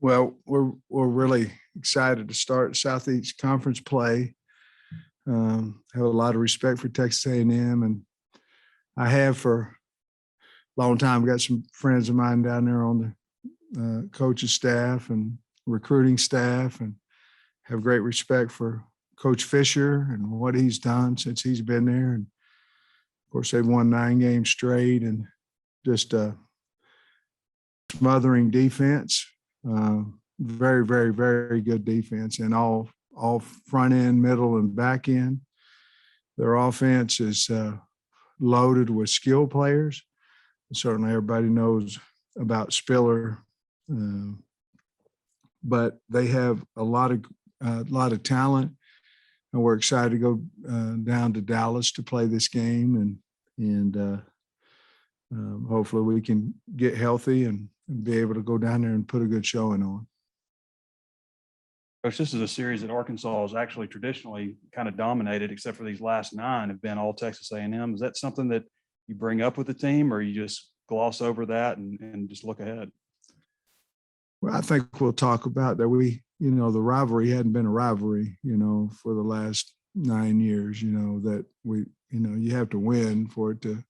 Well, we're really excited to start Southeast Conference play. Have a lot of respect for Texas A&M, and I have for a long time. Got some friends of mine down there on the coaching staff and recruiting staff, and have great respect for Coach Fisher and what he's done since he's been there. And of course, they've won 9 games straight, and just smothering defense. Very, very, very good defense, and all front end, middle, and back end. Their offense is loaded with skill players. Certainly, everybody knows about Spiller, but they have a lot of talent, and we're excited to go down to Dallas to play this game, and hopefully we can get healthy and be able to go down there and put a good showing on. Coach, this is a series that Arkansas has actually traditionally kind of dominated, except for these last 9 have been all Texas A&M. Is that something that you bring up with the team, or you just gloss over that and just look ahead? Well, I think we'll talk about that. The rivalry hadn't been a rivalry, for the last 9 years, that you have to win for it to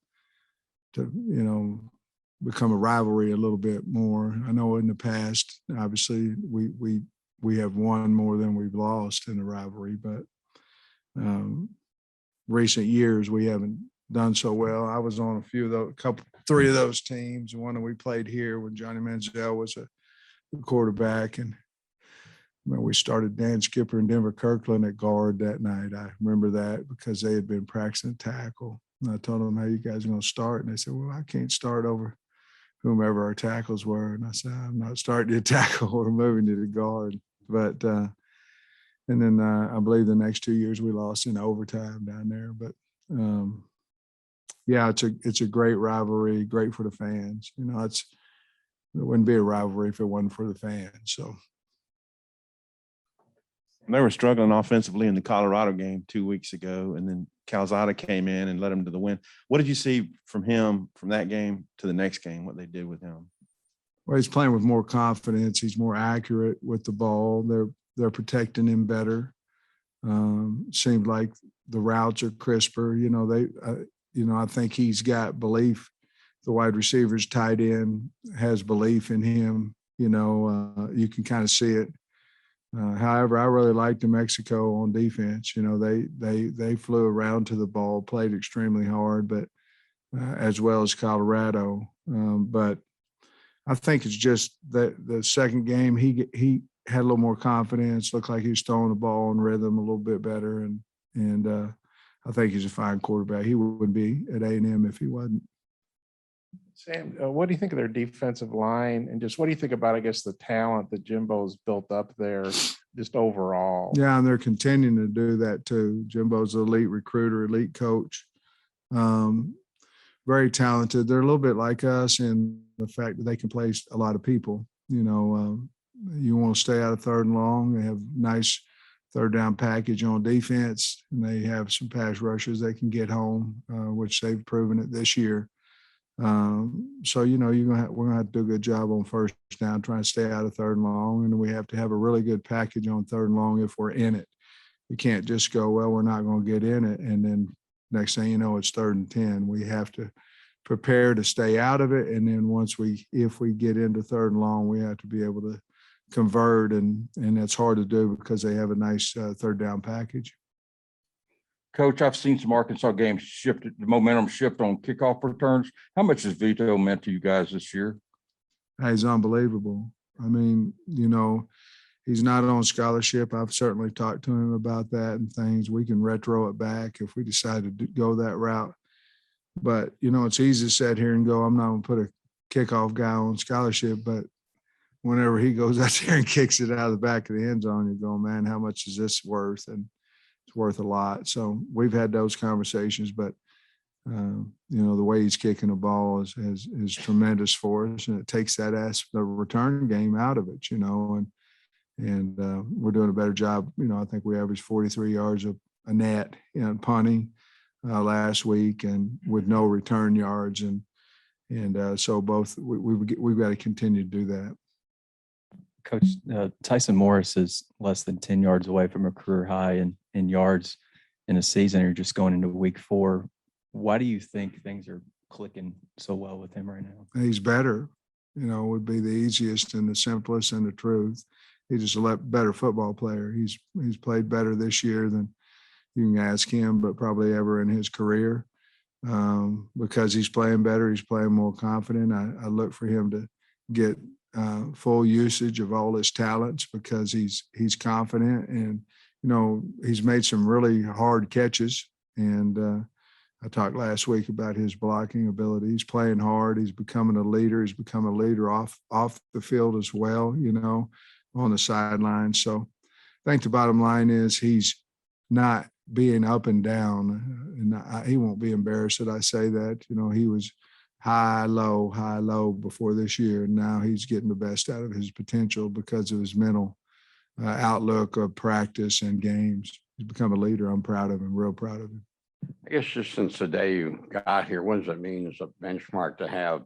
become a rivalry a little bit more. I know in the past, obviously, we have won more than we've lost in the rivalry, but recent years we haven't done so well. I was on three of those teams. One that we played here when Johnny Manziel was a quarterback, and we started Dan Skipper and Denver Kirkland at guard that night. I remember that because they had been practicing tackle. And I told them, "How you guys are going to start?" And they said, "Well, I can't start over whomever our tackles were." And I said, "I'm not starting to tackle. We're moving to the guard." But and then I believe the next 2 years we lost in overtime down there. But yeah, it's a great rivalry, great for the fans. It wouldn't be a rivalry if it wasn't for the fans. So they were struggling offensively in the Colorado game 2 weeks ago, and then Calzada came in and led them to the win. What did you see from him from that game to the next game, what they did with him? Well, he's playing with more confidence. He's more accurate with the ball. They're protecting him better. Seemed like the routes are crisper. I think he's got belief. The wide receivers, tight end, has belief in him. You can kind of see it. However, I really liked New Mexico on defense. They flew around to the ball, played extremely hard, but as well as Colorado. But I think it's just that the second game he had a little more confidence. Looked like he was throwing the ball in rhythm a little bit better, and I think he's a fine quarterback. He wouldn't be at A&M if he wasn't. Sam, what do you think of their defensive line, and just what do you think about, I guess, the talent that Jimbo's built up there, just overall? Yeah, and they're continuing to do that too. Jimbo's an elite recruiter, elite coach, very talented. They're a little bit like us in the fact that they can play a lot of people. You want to stay out of third and long. They have nice third down package on defense, and they have some pass rushers they can get home, which they've proven it this year. So we're gonna have to do a good job on first down, trying to stay out of third and long, and we have to have a really good package on third and long if we're in it. You can't just go, well, we're not going to get in it, and then next thing you know, it's 3rd and 10. We have to prepare to stay out of it, and then if we get into third and long, we have to be able to convert, and that's hard to do because they have a nice third down package. Coach, I've seen some Arkansas games the momentum shift on kickoff returns. How much has Vito meant to you guys this year? He's unbelievable. I mean, he's not on scholarship. I've certainly talked to him about that and things. We can retro it back if we decide to go that route. But, it's easy to sit here and go, I'm not going to put a kickoff guy on scholarship. But whenever he goes out there and kicks it out of the back of the end zone, you're going, man, how much is this worth? And it's worth a lot. So we've had those conversations, but the way he's kicking the ball is tremendous for us, and it takes the return game out of it, and we're doing a better job. I think we averaged 43 yards a net in punting last week, and with no return yards, and so both we've got to continue to do that. Coach, Tyson Morris is less than 10 yards away from a career high in yards in a season. You're just going into week 4. Why do you think things are clicking so well with him right now? He's better, would be the easiest and the simplest and the truth. He's just a better football player. He's played better this year than you can ask him, but probably ever in his career, because he's playing better. He's playing more confident. I look for him to get full usage of all his talents because he's confident, and he's made some really hard catches. And I talked last week about his blocking ability. He's playing hard. He's becoming a leader. He's become a leader off the field as well, on the sideline. So I think the bottom line is he's not being up and down, and he won't be embarrassed that I say that. He was high, low before this year, and now he's getting the best out of his potential because of his mental outlook of practice and games. He's become a leader. I'm proud of him, real proud of him. I guess just since the day you got here, what does it mean as a benchmark to have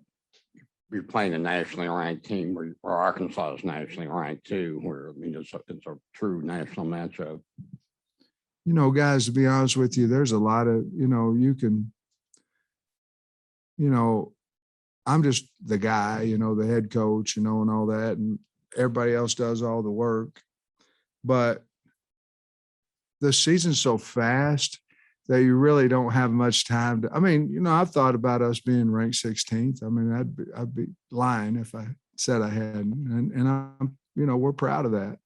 you're playing a nationally ranked team where Arkansas is nationally ranked too, where it's a true national matchup? Guys, to be honest with you, there's a lot of, you can, I'm just the guy, the head coach, and all that, and everybody else does all the work. But the season's so fast that you really don't have much time to, I've thought about us being ranked 16th. I'd be lying if I said I hadn't. And I'm, we're proud of that.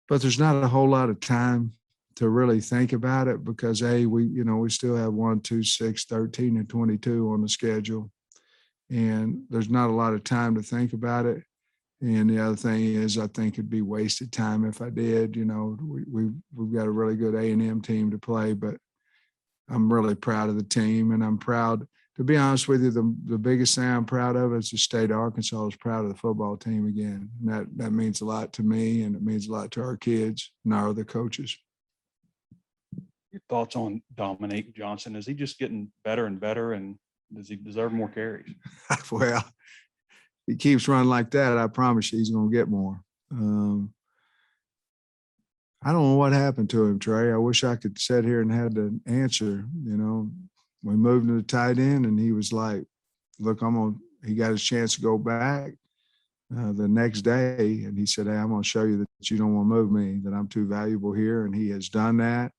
But there's not a whole lot of time to really think about it because we still have 1, 2, 6, 13, and 22 on the schedule. And there's not a lot of time to think about it. And the other thing is, I think it'd be wasted time if I did. We've got a really good A&M team to play, but I'm really proud of the team, and I'm proud. To be honest with you, the biggest thing I'm proud of is the state of Arkansas is proud of the football team again. And that means a lot to me, and it means a lot to our kids and our other coaches. Your thoughts on Dominique Johnson? Is he just getting better and better, and does he deserve more carries? Well, he keeps running like that, I promise you he's going to get more. I don't know what happened to him, Trey. I wish I could sit here and had the answer. We moved to the tight end, and he was like, look, he got his chance to go back the next day, and he said, hey, I'm going to show you that you don't want to move me, that I'm too valuable here, and he has done that.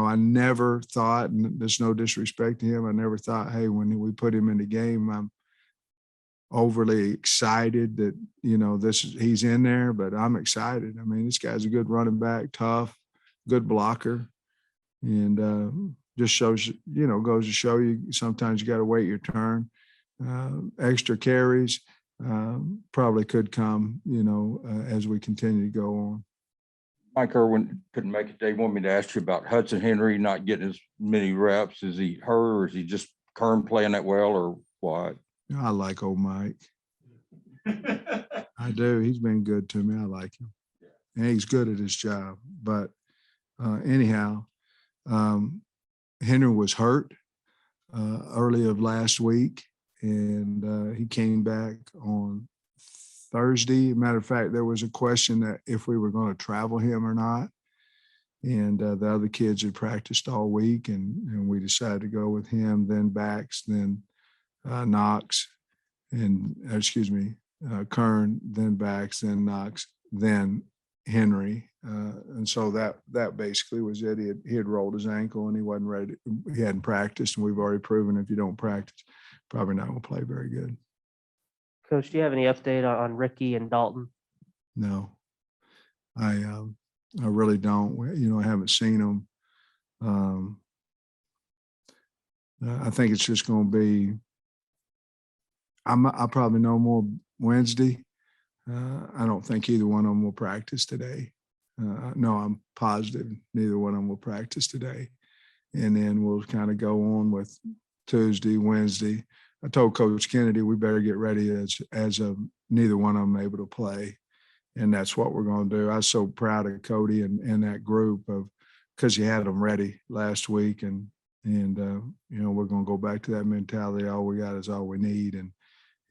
I never thought, and there's no disrespect to him, I never thought, hey, when we put him in the game, I'm overly excited that, he's in there, but I'm excited. This guy's a good running back, tough, good blocker, and just shows, goes to show you sometimes you got to wait your turn. Extra carries probably could come, as we continue to go on. Mike Irwin couldn't make it today. Want me to ask you about Hudson Henry not getting as many reps? Is he hurt, or is he just Kern playing that well, or what? I like old Mike. I do. He's been good to me. I like him. And he's good at his job. But anyhow, Henry was hurt early of last week, and he came back on Thursday. Matter of fact, there was a question that if we were going to travel him or not. And the other kids had practiced all week, and we decided to go with him, then Bax, then Knox, and Kern, then Bax, then Knox, then Henry. And so that basically was it. He had rolled his ankle and he wasn't ready. He hadn't practiced, and we've already proven if you don't practice, probably not going to play very good. Coach, do you have any update on Ricky and Dalton? No, I really don't. I haven't seen them. I think it's just going to be. I'll probably know more Wednesday. I don't think either one of them will practice today. No, I'm positive neither one of them will practice today, and then we'll kind of go on with Tuesday, Wednesday. I told Coach Kennedy we better get ready as of neither one of them able to play, and that's what we're going to do. I was so proud of Cody and that group because he had them ready last week, and we're going to go back to that mentality. All we got is all we need, and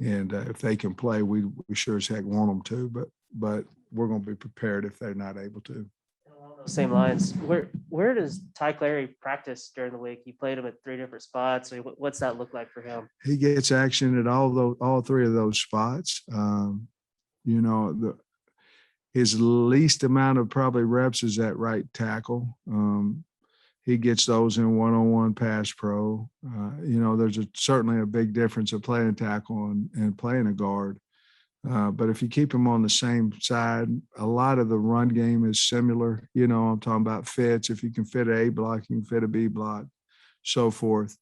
And if they can play, we sure as heck want them to, but we're going to be prepared if they're not able to. Along those same lines, where does Ty Clary practice during the week? You played him at 3 different spots. I mean, what's that look like for him? He gets action at all 3 of those spots. You know, his least amount of probably reps is at right tackle. He gets those in one-on-one pass pro. You know, there's certainly a big difference of playing tackle and playing a guard. But if you keep him on the same side, a lot of the run game is similar. You know, I'm talking about fits. If you can fit an A block, you can fit a B block, so forth.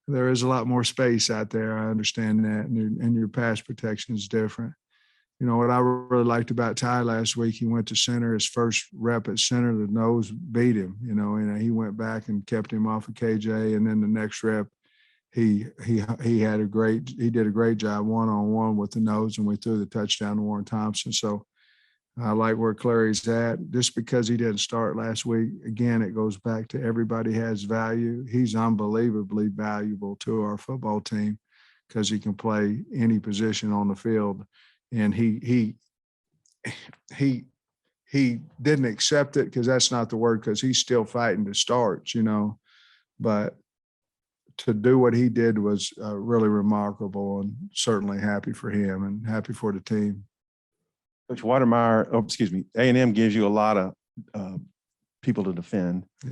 There is a lot more space out there. I understand that. And your pass protection is different. You know, what I really liked about Ty last week, he went to center. His first rep at center, the nose beat him, you know, and he went back and kept him off of KJ. And then the next rep, he did a great job one-on-one with the nose, and we threw the touchdown to Warren Thompson. So I like where Clary's at. Just because he didn't start last week, again, it goes back to everybody has value. He's unbelievably valuable to our football team because he can play any position on the field. And he didn't accept it because that's not the word, because he's still fighting to start, you know. But to do what he did was really remarkable, and certainly happy for him and happy for the team. Coach A&M gives you a lot of people to defend. Yeah.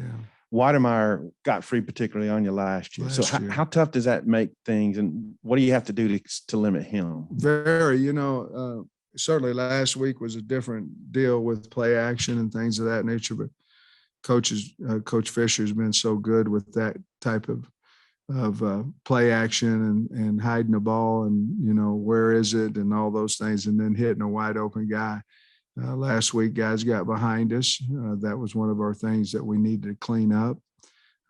Watermeyer got free particularly on you last year. Last year. How tough does that make things, and what do you have to do to limit him? Very, you know, certainly last week was a different deal with play action and things of that nature, but Coach Fisher's been so good with that type of play action and hiding the ball and, you know, where is it and all those things, and then hitting a wide open guy. Last week, guys got behind us. That was one of our things that we needed to clean up.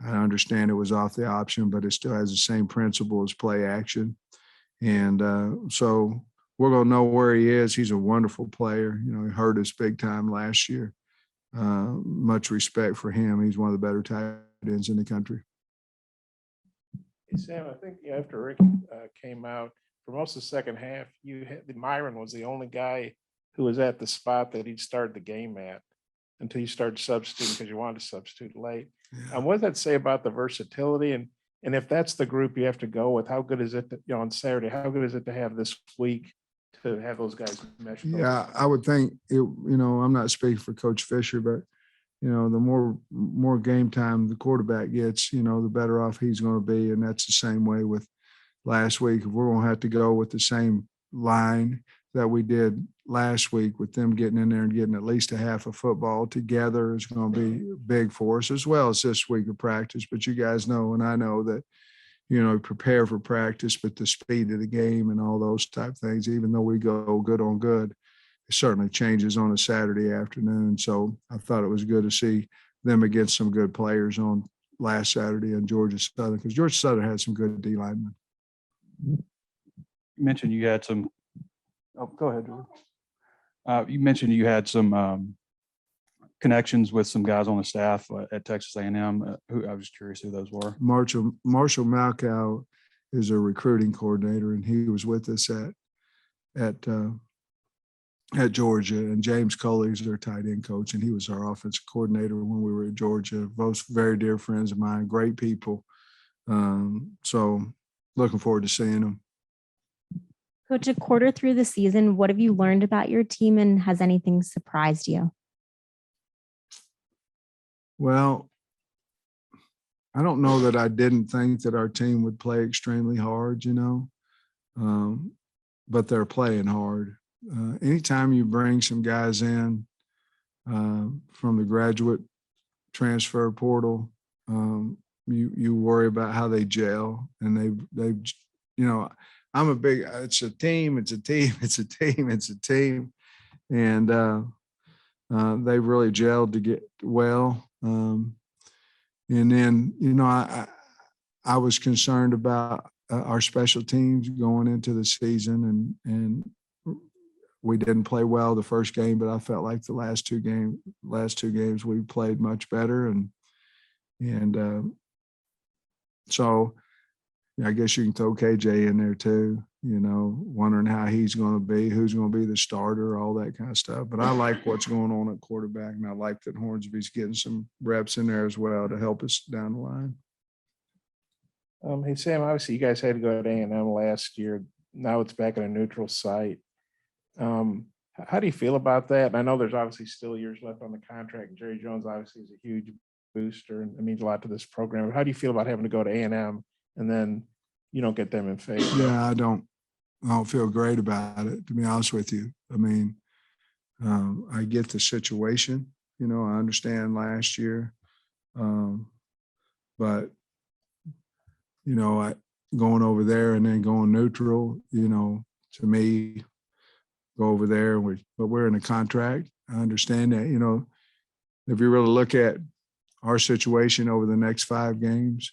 I understand it was off the option, but it still has the same principle as play action. And so we're going to know where he is. He's a wonderful player. You know, he hurt us big time last year. Much respect for him. He's one of the better tight ends in the country. Hey, Sam, I think after Rick came out for most of the second half, Myron was the only guy who was at the spot that he'd started the game at until you started substituting because you wanted to substitute late. Yeah. And what does that say about the versatility? And if that's the group you have to go with, how good is it that, you know, on Saturday, how good is it to have this week to have those guys mesh? Yeah, I would think you know, I'm not speaking for Coach Fisher, but you know, the more game time the quarterback gets, you know, the better off he's going to be. And that's the same way with last week. If we're going to have to go with the same line that we did last week, with them getting in there and getting at least a half of football together, is going to be big for us, as well as this week of practice. But you guys know, and I know that, you know, prepare for practice, but the speed of the game and all those type things, even though we go good on good, it certainly changes on a Saturday afternoon. So I thought it was good to see them against some good players on last Saturday in Georgia Southern, because Georgia Southern had some good D linemen. You mentioned you had some. Oh, go ahead, George. You mentioned you had some connections with some guys on the staff at Texas A&M. Who I was curious who those were. Marshall Malkow is a recruiting coordinator, and he was with us at Georgia. And James Coley is their tight end coach, and he was our offensive coordinator when we were at Georgia. Both very dear friends of mine, great people. So looking forward to seeing them. Coach, a quarter through the season, what have you learned about your team, and has anything surprised you? Well, I don't know that I didn't think that our team would play extremely hard, you know, but they're playing hard. Anytime you bring some guys in from the graduate transfer portal, you worry about how they gel, and they've, you know, it's a team, and they've really gelled to get well. And then, you know, I was concerned about our special teams going into the season, and we didn't play well the first game, but I felt like the last two games we played much better, and so I guess you can throw KJ in there too. wondering how he's going to be, who's going to be the starter, all that kind of stuff. But I like what's going on at quarterback, and I like that Hornsby's getting some reps in there as well to help us down the line. Hey, Sam, obviously you guys had to go to A&M last year. Now it's back in a neutral site. How do you feel about that? And I know there's obviously still years left on the contract. Jerry Jones obviously is a huge booster and it means a lot to this program. How do you feel about having to go to A&M and then you don't get them in favor? Yeah, I don't feel great about it, to be honest with you. I mean, I get the situation, I understand last year. But, going over there and then going neutral, to me, go over there, but we're in a contract. I understand that, if you really look at our situation over the next 5 games,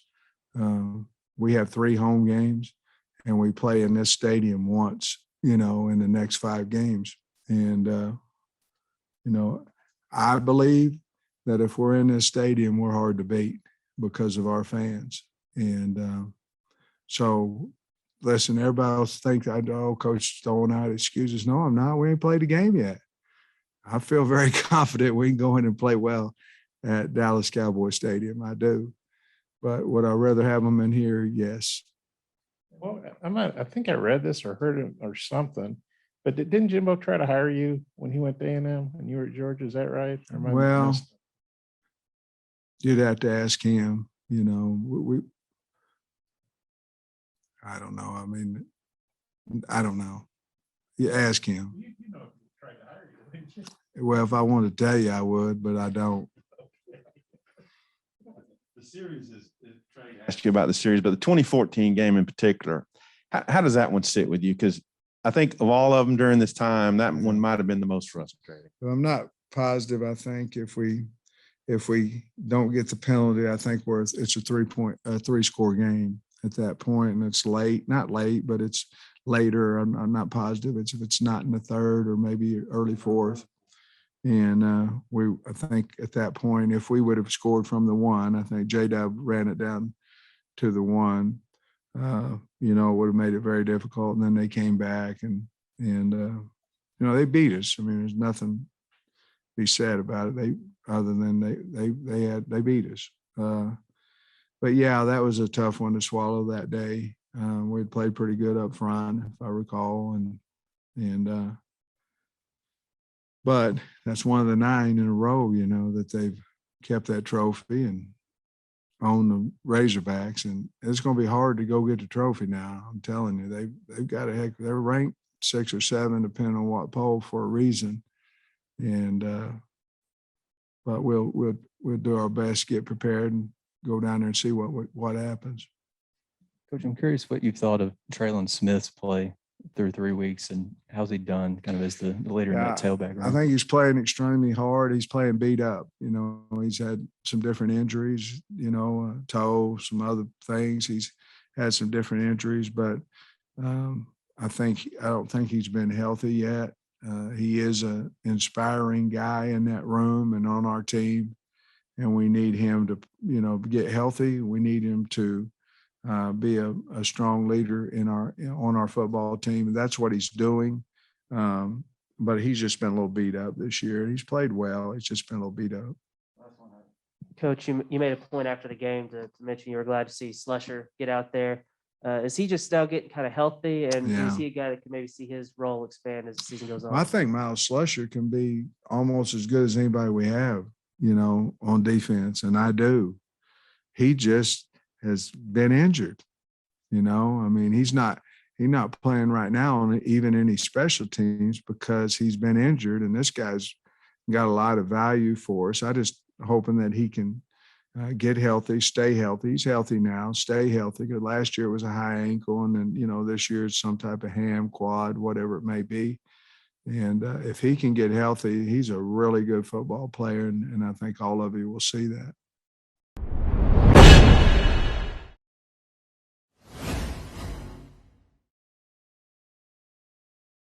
we have 3 home games and we play in this stadium once, in the next 5 games. And, I believe that if we're in this stadium, we're hard to beat because of our fans. And so, listen, everybody else think Coach throwing out excuses. No, I'm not. We ain't played a game yet. I feel very confident we can go in and play well at Dallas Cowboy Stadium. I do. But would I rather have them in here? Yes. Well, I think I read this or heard it or something, but didn't Jimbo try to hire you when he went to A&M and you were at Georgia? Is that right? Or am I Well, missed? you'd have to ask him, I don't know. I mean, I don't know. You ask him. You know, he tried to hire you, didn't you? Well, if I wanted to tell you, I would, but I don't. The series is trying to ask you about the series, but the 2014 game in particular, how does that one sit with you? Because I think of all of them during this time, that one might have been the most frustrating. I'm not positive. I think if we don't get the penalty, I think it's a 3-score game at that point, and it's not late, but it's later. I'm not positive. If it's not in the 3rd or maybe early 4th. And I think at that point, if we would have scored from the 1, I think J-Dub ran it down to the 1, it would have made it very difficult. And then they came back and they beat us. I mean, there's nothing to be said about it. Other than they beat us. But yeah, that was a tough one to swallow that day. We had played pretty good up front, if I recall, but that's one of the 9 in a row, that they've kept that trophy and own the Razorbacks, and it's going to be hard to go get the trophy now. I'm telling you, they've got they're ranked 6 or 7, depending on what poll, for a reason, and but we'll do our best to get prepared and go down there and see what happens. Coach, I'm curious what you've thought of Traylon Smith's play through 3 weeks, and how's he done kind of as the leader in that tailback? I think he's playing extremely hard. He's playing beat up. He's had some different injuries, toe, some other things. He's had some different injuries, but I don't think he's been healthy yet. He is an inspiring guy in that room and on our team, and we need him to, get healthy. We need him to be a strong leader on our football team. And that's what he's doing. But he's just been a little beat up this year. He's played well. He's just been a little beat up. Coach, you made a point after the game to mention you were glad to see Slusher get out there. Is he just now getting kind of healthy, and is he a guy that can maybe see his role expand as the season goes on? I think Miles Slusher can be almost as good as anybody we have, on defense, and I do. He just has been injured. I mean, he's not playing right now on even any special teams because he's been injured, and this guy's got a lot of value for us. I just hoping that he can get healthy, stay healthy. He's healthy now, stay healthy. Because last year it was a high ankle, and then, this year it's some type of ham, quad, whatever it may be. And if he can get healthy, he's a really good football player, and I think all of you will see that.